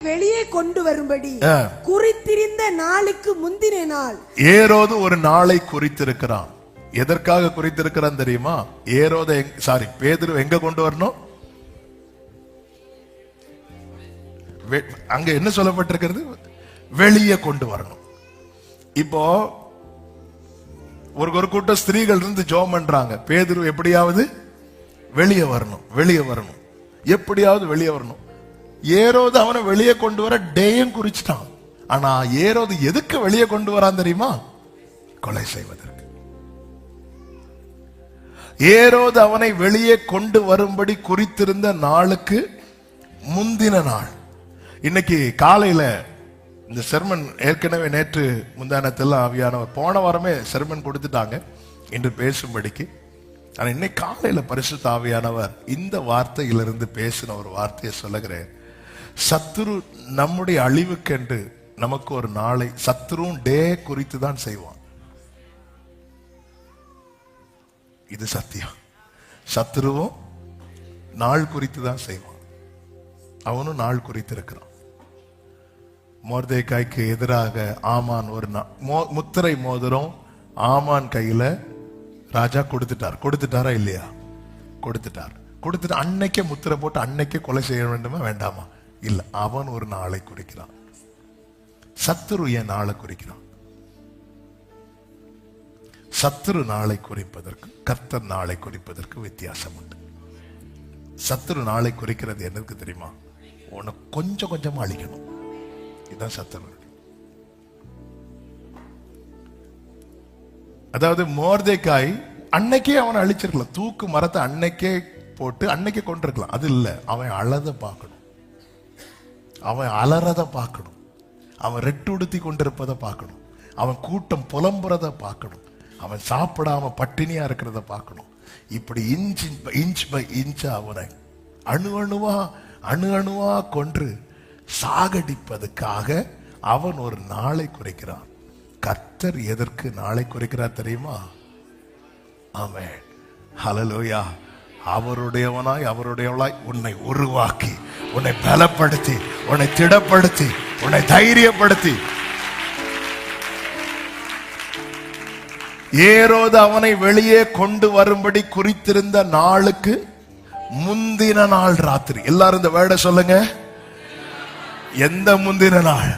வெளியே கொண்டு வரும்படி குறித்திருந்த நாளுக்கு முந்தின நாள் ஏரோது ஒரு நாளை குறித்திருக்கிறான். எதற்காக குறித்திருக்கிறான் தெரியுமா? ஏரோது பேதுரு எங்க கொண்டு வரணும்? அங்க என்ன சொல்லப்பட்டிருக்கிறது? வெளியே கொண்டு வரணும். இப்போ ஒரு கூட்டம் ஸ்திரீகள் இருந்து ஜெபம் பண்றாங்க, பேதுரு எப்படியாவது வெளியே வரணும், வெளியே வரணும், எப்படியாவது வெளியே வரணும். ஏரோது அவனை வெளியே கொண்டு வர டேயும் குறிச்சிட்டான். ஆனா ஏரோது எதுக்கு வெளியே கொண்டு வரான் தெரியுமா? கொலை செய்வதற்கு. ஏரோது அவனை வெளியே கொண்டு வரும்படி குறித்திருந்த நாளுக்கு முந்தின நாள். இன்னைக்கு காலையில இந்த செர்மன் ஏற்கனவே நேற்று முந்தானத்தில் ஆவியானவர் போன வாரமே செர்மன் கொடுத்துட்டாங்க இன்று பேசும்படிக்கு. ஆனா இன்னைக்கு காலையில பரிசுத்த ஆவியானவர் இந்த வார்த்தையிலிருந்து பேசின ஒரு வார்த்தையை சொல்லுகிறேன். சத்துரு நம்முடைய அழிவுக்கென்று நமக்கு ஒரு நாளை, சத்துருவும் டே குறித்து தான் செய்வான். இது சத்தியம். சத்துருவும் நாள் குறித்து தான் செய்வான். அவனும் நாள் குறித்து இருக்கிறான். மொர்தெகாய்க்கு எதிராக ஆமான் ஒரு முத்திரை மோதிரம் ஆமான் கையில ராஜா கொடுத்துட்டாரா இல்லையா? கொடுத்துட்டு அன்னைக்கே முத்திரை போட்டு அன்னைக்கே கொலை செய்ய வேண்டுமா வேண்டாமா? இல்ல, அவன் ஒரு நாளை குறிக்கிறான். சத்துரு ஏன் நாளை குறிக்கிறான்? சத்துரு நாளை குறிப்பதற்கு கர்த்தர் நாளை குறிப்பதற்கு வித்தியாசம் உண்டு. சத்துரு நாளை குறிக்கிறது எனக்கு தெரியுமா? உனக்கு கொஞ்சம் கொஞ்சமா அழிக்கணும். இதுதான் சத்துரு. அதாவது மொர்தெகாய் அன்னைக்கே அவனை அழிச்சிருக்கலாம். தூக்கு மரத்தை அன்னைக்கே போட்டு அன்னைக்கே கொண்டிருக்கலாம். அது இல்ல, அவன் அழத பார்க்கணும், அவன் அலறத பார்க்கணும், அவன் ரெட்டுடுத்தி கொண்டிருப்பதை பார்க்கணும், அவன் கூட்டம் புலம்புறத பார்க்கணும், அவன் சாப்பிடாம பட்டினியா இருக்கிறத பார்க்கணும். இப்படி இன்ச் பை இன்ச் அவனை அணு அணுவா கொன்று சாகடிப்பதற்காக அவன் ஒரு நாளை குறைக்கிறான். கர்த்தர் எதற்கு நாளை குறைக்கிறார் தெரியுமா? ஆமென், ஹல்லேலூயா. அவருடையவளாய் உன்னை உருவாக்கி, உன்னை பலப்படுத்தி, உன்னை திடப்படுத்தி, உன்னை தைரியப்படுத்தி. ஏரோது அவனை வெளியே கொண்டு வரும்படி குறித்திருந்த நாளுக்கு முந்தின நாள் ராத்திரி. எல்லாரும் இந்த வேர்டை சொல்லுங்க. எந்த முந்தின நாள்?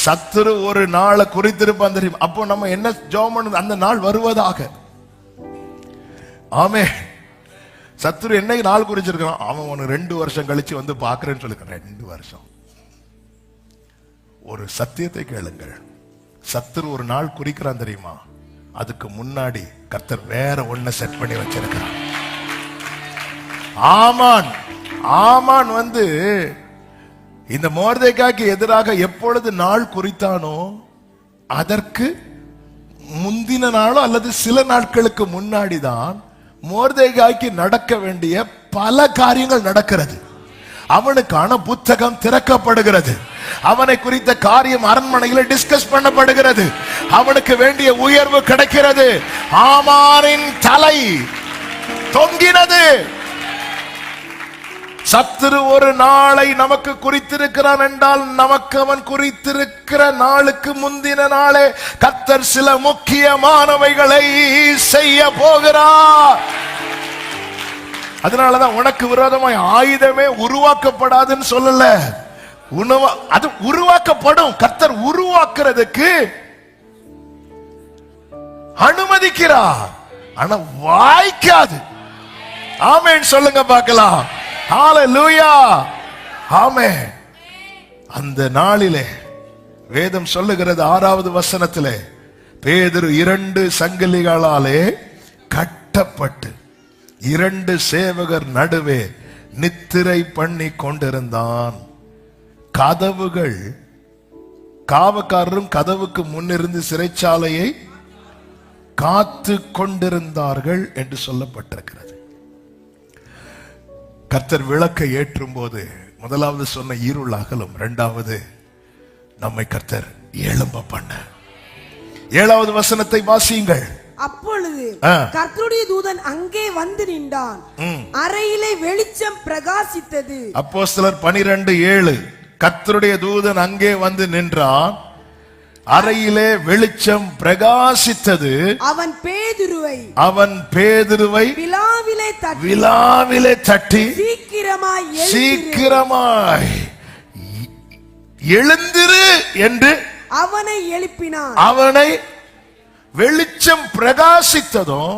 சத்துரு ஒரு நாளை குறித்திருப்பான் தெரியும். அப்போ நம்ம என்ன ஜெபம் பண்ணணும்? அந்த நாள் வருவதாக. ஆமே. சத்துரு என்னைக்கு நாள் குறிச்சிருக்கான்? அவன் உனக்கு 2 வருஷம் கழிச்சு வந்து பாக்குறேன்னு சொல்லிருக்கான். 2 வருஷம். ஒரு சத்தியத்தை கேளுங்கள். சத்துரு ஒரு நாள் குறிக்கிறான் தெரியுமா? அதுக்கு முன்னாடி கர்த்தர் வேற ஒன்ன செட் பண்ணி வச்சிருக்கிறான். ஆமான் வந்து இந்த மொர்தெகாய்க்கு எதிராக எப்பொழுது நாள் குறித்தானோ அதற்கு முந்தின நாளோ அல்லது சில நாட்களுக்கு முன்னாடிதான் மொர்தெகாய்க்கு நடக்க வேண்டிய பல காரியங்கள் நடக்கிறது. அவனுக்கான புத்தகம் திறக்கப்படுகிறது. அவனை குறித்த காரியம் அரண்மனையில் டிஸ்கஸ் பண்ணப்படுகிறது. அவனுக்கு வேண்டிய உயர்வு கிடைக்கிறது. ஆமானின் தலை தொங்கினது. சத்துரு ஒரு நாளை நமக்கு குறித்திருக்கிறான் என்றால் நமக்கு அவன் குறித்திருக்கிற நாளுக்கு முந்தின நாளே கர்த்தர் சில முக்கியமானவைகளை செய்ய போகிறார். அதனாலதான் உனக்கு விரோதமாய் ஆயுதமே உருவாக்கப்படாதுன்னு சொல்லல. அது உருவாக்கப்படும். கர்த்தர் உருவாக்குறதுக்கு அனுமதிக்கிறார், ஆனா வாய்க்காது. ஆமென் சொல்லுங்க பார்க்கலாம். ஹல்லேலூயா. ஆமென். அந்த நாளிலே வேதம் சொல்லுகிறது 6வது வசனத்திலே, பேதுரு 2 சங்கிலிகளாலே கட்டப்பட்டு 2 சேவகர் நடுவே நித்திரை பண்ணி கொண்டிருந்தான். கதவுகள், காவக்காரரும் கதவுக்கு முன்னிருந்து சிறைச்சாலையை காத்து கொண்டிருந்தார்கள் என்று சொல்லப்பட்டிருக்கிறது. கர்த்தர் விளக்கை ஏற்றும் போது முதலாவது சொன்ன இருள் அகலும், 2வது நம்மை கர்த்தர் எழும்ப பண்ண. 7வது வசனத்தை வாசியுங்கள். அப்பொழுது கர்த்தருடைய தூதன் அங்கே வந்து நின்றான். அறையிலே வெளிச்சம் பிரகாசித்தது. அப்போஸ்தலர் 12:7. கர்த்தருடைய தூதன் அங்கே வந்து நின்றான். அறையிலே வெளிச்சம் பிரகாசித்தது. அவன் பேதுருவை விலாவிலே தட்டி சீக்கிரமாய் எழுந்திரு என்று அவனை எழுப்பினான். அவனை வெளிச்சம் பிரகாசித்ததும்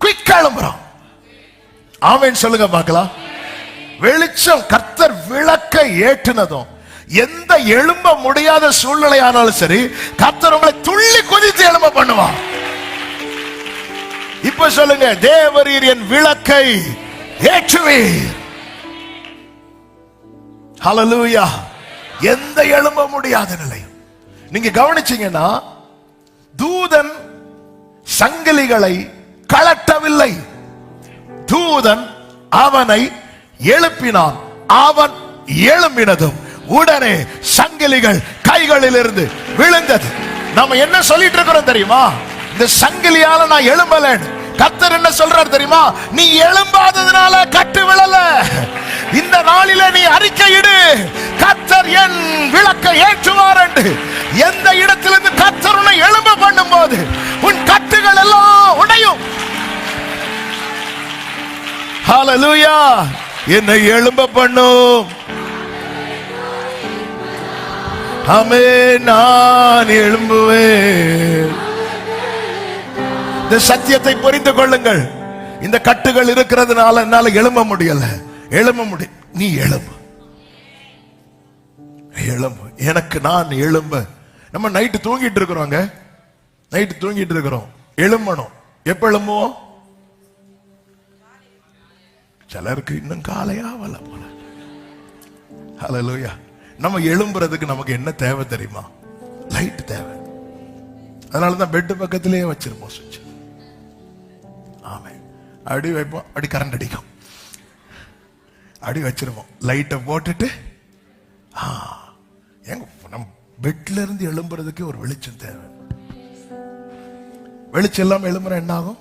குயிக்கா எழும்புறான். ஆமென் சொல்லுங்க பார்க்கலாம். வெளிச்சம் கர்த்தர் விளக்கை ஏற்றினதும் எந்த எழும்ப முடியாத சூழ்நிலையானாலும் சரி, கர்த்தர் உங்களை துள்ளி குதித்து எழும்ப பண்ணுவார். இப்ப சொல்லுங்க, தேவரீர் என் விளக்கை ஏற்றுவீர். ஹல்லேலூயா. எந்த எழும்ப முடியாத நிலை. நீங்க கவனிச்சீங்கன்னா, தூதன் சங்கிலிகளை கழட்டவில்லை. தூதன் அவனை எழுப்பினான். அவன் எழும்பினதும் உடனே சங்கிலிகள் கைகளில் இருந்து விழுந்தது. நாம என்ன சொல்லிட்டு இருக்கிறோம் தெரியுமா? இந்த சங்கிலியால நான் எழும்பல. கர்த்தர் என்ன சொல்றார் தெரியுமா? நீ எழும்பாததுனால கட்டு விழல. இந்த நாளிலே நீ அறிக்கையிடு, கர்த்தர் என் விளக்கை ஏற்றுவார் என்று. எந்த இடத்திலிருந்து கர்த்தர் உன்னை எழும்ப பண்ணும் போது உன் கட்டுகள் எல்லாம் உடையும். ஹல்லேலூயா. என்னை எழும்ப பண்ணும். ஆமென். நான் எழும்புவேன். இந்த சத்தியத்தை புரிந்து கொள்ளுங்கள். இந்த கட்டுகள் இருக்கிறதுனால என்னால எழும்ப முடியல. நீ எழும்பு. எனக்கு நான் எழும்ப. நம்ம நைட்டு தூங்கிட்டு இருக்கிறோங்க. எழும்பணும். எப்ப எழும்புவோம்? சிலருக்கு இன்னும் காலையாவல போல. ஹல்லேலூயா. நம்ம எழும்புறதுக்கு நமக்கு என்ன தேவை தெரியுமா? லைட் தேவை. அதனாலதான் பெட் பக்கத்திலேயே வச்சிருப்போம் சுவிட்ச். ஆமே. அடி வைப்போம், அடி கரண்ட் அடிக்கும். அடி வச்சிருப்போம், லைட்டை போட்டுட்டு நம்ம பெட்ல இருந்து எழும்புறதுக்கு ஒரு வெளிச்சம் தேவை. வெளிச்சம் இல்லாம எழும்புற என்ன ஆகும்?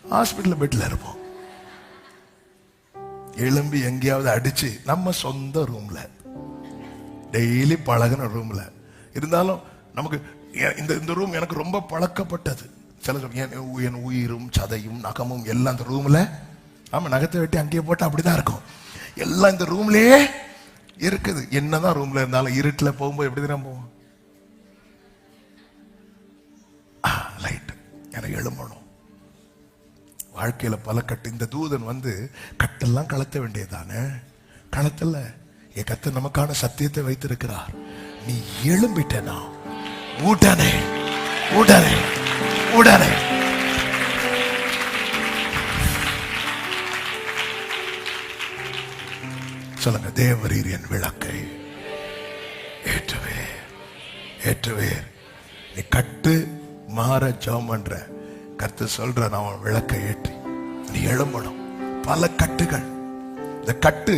ஹாஸ்பிட்டல் பெட்ல இருப்போம். எழும்பி எங்கேயாவது அடிச்சு நம்ம சொந்த ரூம்ல, டெய்லி பழகின ரூம்ல இருந்தாலும் நமக்கு இந்த ரூம் எனக்கு ரொம்ப பழக்கப்பட்டது. சில என் உயிரும் சதையும் நகமும் எல்லாம் இந்த ரூம்ல. ஆமா, நகத்தை வெட்டி அங்கேயே போட்டு அப்படிதான் இருக்கும். எல்லாம் இந்த ரூம்லயே இருக்குது. என்னதான் ரூம்ல இருந்தாலும் இருட்டுல போகும்போது எப்படி தான் போவோம்? லைட். எனக்கு எழும்பணும். வாழ்க்கையில பல கட்டு. இந்த தூதன் வந்து கட்டெல்லாம் கலத்த வேண்டியதானே, கலத்தல. என் கர்த்தர் நமக்கான சத்தியத்தை வைத்திருக்கிறார். நீ எழும்பிட்டனா உடனே உடனே உடனே சொல்லுங்க, தேவரீர் என் விளக்கை ஏற்றுவேர். நீ கட்டு மாற ஜெபம் பண்ற, கர்த்தர் சொல்ற நான் விளக்கை ஏற்றி நீ எழும்பணும். பல கட்டுகள். இந்த கட்டு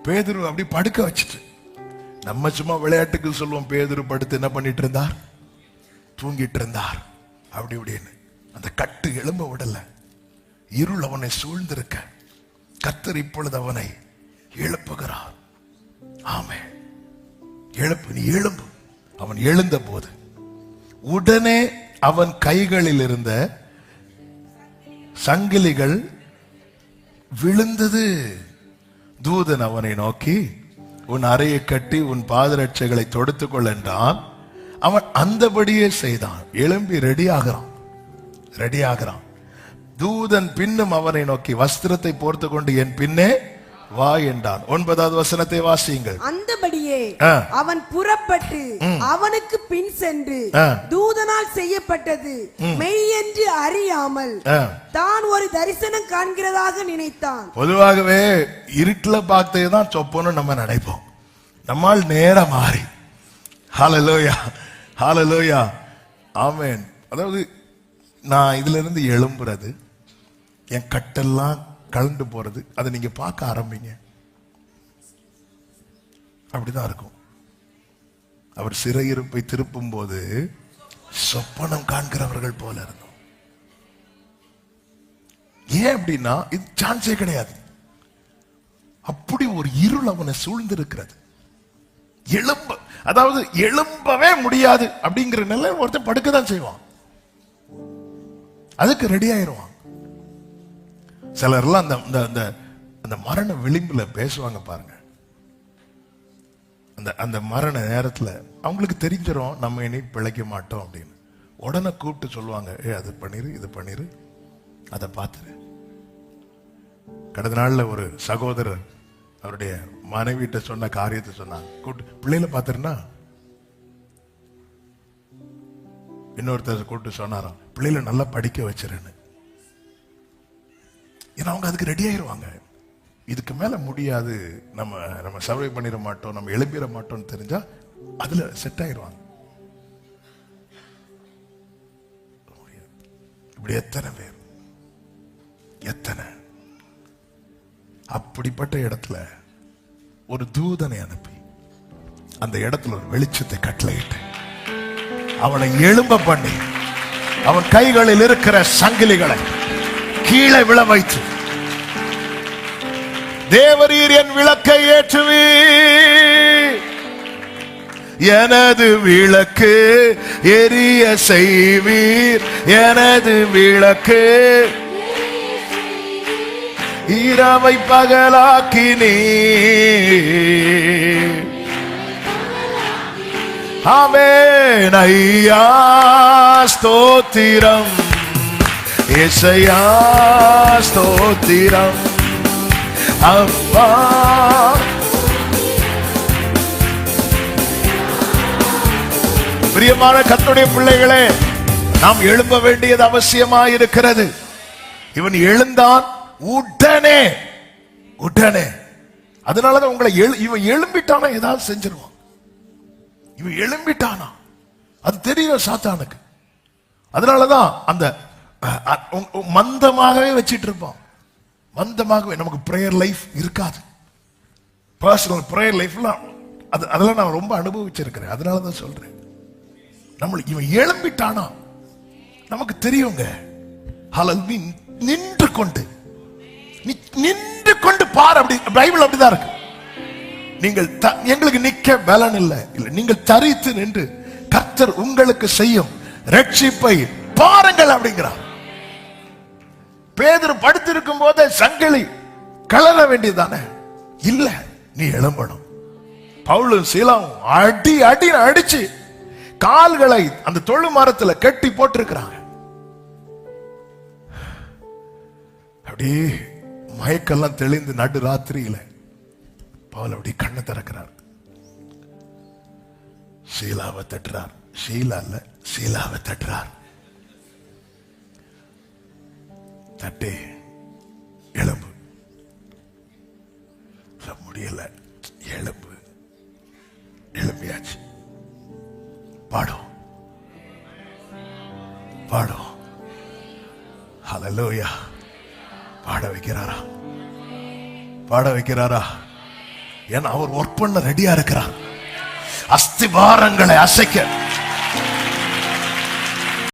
பேதுரு அப்படி படுக்க வச்சுட்டு, நம்ம சும்மா விளையாட்டுக்கு சொல்லுவோம், பேதுரு படுத்து என்ன பண்ணிட்டு இருந்தார்? தூங்கிட்டு இருந்தார். அப்படி இப்படின்னு அந்த கட்டு எழும்ப விடல. இருள் அவனை சூழ்ந்திருக்க கர்த்தர் இப்பொழுது அவனை எழுப்புகிறார். ஆமே, எழுப்பு, நீ எழும்பு. அவன் எழுந்த போது உடனே அவன் கைகளில் இருந்த சங்கிலிகள் விழுந்தது. தூதன் அவனை நோக்கி, உன் அறையை கட்டி உன் பாதரட்சைகளை தொடுத்துக் கொள் என்றான். அவன் அந்தபடியே செய்தான். எழும்பி ரெடி ஆகிறான். தூதன் பின்னும் அவனை நோக்கி, வஸ்திரத்தை போர்த்து கொண்டு என் பின்னே வா என்றான். 9வது வசனத்தை வாசியுங்கள். அந்தபடியே அவன் புறப்பட்டு அவனுக்கு பின் சென்று தூதனால் செய்யப்பட்டது மெய் என்று அறியாமல் தான் ஒரு தரிசனம் காண்கிறதாக நினைத்தான். பொதுவாகவே இருட்டுல பார்த்தேதான் சொப்பன்னு நம்ம நினைப்போம். நம்மால் நேரம் மாறி. ஹல்லேலூயா, ஹல்லேலூயா, ஆமென். அதாவது நான் இதுல இருந்து எழும்புறது, என் கட்டெல்லாம் கலந்து போறது, அதை நீங்க பார்க்க ஆரம்பிங்க. அப்படிதான் இருக்கும். அவர் சிறையிருப்பை திருப்பும் போது சொப்பனம் காண்கிறவர்கள் போல இருந்தோம். ஏன் அப்படின்னா இது சான்ஸே கிடையாது. அப்படி ஒரு இருள் அவனை சூழ்ந்திருக்கிறது. அதாவது எழும்பவே முடியாது அப்படிங்கிற நிலை ஒருத்தன் படுக்கதான் செய்வான், அதுக்கு ரெடி ஆயிருவான். சிலர்லாம் அந்த மரண விளிம்புல பேசுவாங்க பாருங்க. அந்த மரண நேரத்துல அவங்களுக்கு தெரிஞ்சிடும் நம்ம இனி பிழைக்க மாட்டோம் அப்படின்னு. உடனே கூப்பிட்டு சொல்லுவாங்க, அது பண்ணிரு, இது பண்ணிரு, அதை பார்த்துரு. கடந்த நாள்ல ஒரு சகோதரர் அவருடைய மனைவிட்ட சொன்ன காரியத்தை சொன்னாங்க. கூப்பிட்டு பிள்ளைகளை பார்த்துருன்னா இன்னொருத்தர் கூப்பிட்டு சொன்னாராம், பிள்ளைகளை நல்லா படிக்க வச்சிருன்னு. ஏன்னா அவங்க அதுக்கு ரெடி ஆயிருவாங்க. இதுக்கு மேல முடியாது, நம்ம சர்வை பண்ணிட மாட்டோம், நம்ம எழுப்பிட மாட்டோம்னு தெரிஞ்சா அதுல செட் ஆயிருவாங்க. இப்படி எத்தனை பேர், எத்தனை அப்படிப்பட்ட இடத்துல ஒரு தூதனை அனுப்பி அந்த இடத்துல ஒரு வெளிச்சத்தை கட்டளையிட்டு அவனை எழும்ப பண்ணி அவன் கைகளில் இருக்கிற சங்கிலிகளை கீழே விழ வைத்து, தேவரீர் என் விளக்கை ஏற்றுவி, எனது விளக்கு எரிய செய்வீர், எனது விளக்கு இரவை பகலாக்கினீ, ஆமென் ஐயா ஸ்தோத்திரம், ஏசையா ஸ்தோத்திரம் அப்பா. பிரியமான கர்த்தருடைய பிள்ளைகளே, நாம் எழும்ப வேண்டியது அவசியமாக இருக்கிறது. இவன் எழுந்தான் உடனே உடனே. அதனாலதான் உங்களை இவன் எழும்பிட்டானா ஏதாவது செஞ்சிருவான். இவன் எழும்பிட்டானா அது தெரியும் சாத்தானுக்கு. அதனாலதான் அந்த மந்தமாகவே வச்சிட்டு இருப்பான். மந்தமாகவே நமக்கு பிரேயர் லைஃப் இருக்காது. பர்சனல் பிரேயர் லைஃப்லாம் அதெல்லாம் நான் ரொம்ப அனுபவிச்சிருக்கிறேன். அதனாலதான் சொல்றேன், இவன் எழும்பிட்டானா நமக்கு தெரியுங்க. நின்று கொண்டு பார், அப்படி பைபிள் அப்படிதான் இருக்கு. நீங்கள் எங்களுக்கு நிக்க பலன் இல்லை, நீங்கள் தரித்து நின்று கர்த்தர் உங்களுக்கு செய்யும் ரட்சிப்பை பாருங்கள் அப்படிங்கிறார். பேதுரு படுத்திருக்கும் போதே சங்கிலி கலர வேண்டியதானே? இல்ல, நீ எழும்பணும். பவுலும் சீலாவும் அடி அடி அடிச்சு கால்களை அந்த தொழு மரத்துல கட்டி போட்டிருக்கிறாங்க. அப்படி மயக்கெல்லாம் தெளிந்து நடு ராத்திரியில பவுல் அப்படி கண்ணை திறக்கிறார். ஷீலாவை தட்டுறார். ஷீலா இல்ல, ஷீலாவை தட்டுறார். தட்டே எலும்பு. முடியல, எலும்பு. எலும்பியாச்சு. பாடும் பாடும். ஹல்லேலூயா. பாட வைக்கிறாரா? பாட வைக்கிறாரா? ஏன்னா அவர் ஒர்க் பண்ண ரெடியா இருக்கிறார். அஸ்திபாரங்களை அசைக்க